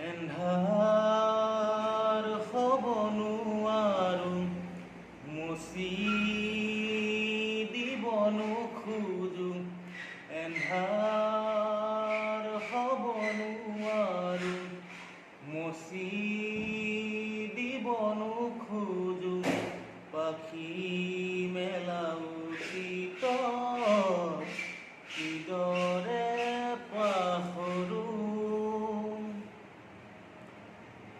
এন্ধাৰ হ'ব নোৱাৰো মুচি দিব নোখোজো এন্ধাৰ হ'ব নোৱাৰো মুচি দিব নোখোজো পাখি মেলাও কিদৰে পাহৰো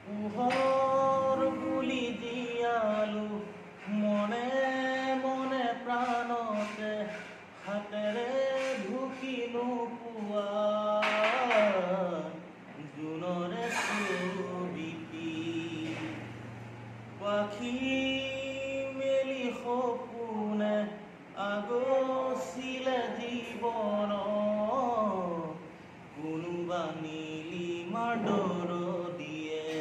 পোহৰ বুলি জীয়ালো মনে মনে প্ৰাণতে হাতেৰে ঢুকি নোপোৱা জোনৰে ছবিটি পাখি মেলি সপোনে আগচিলে জীৱন কোনোবা নীলিমাৰ দৰদিয়ে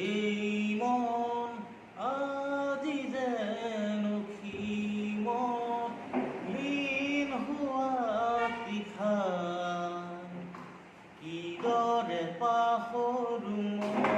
এই মন আজি যেন সীমত লীন হোৱা তীখা কিদৰে পাহৰো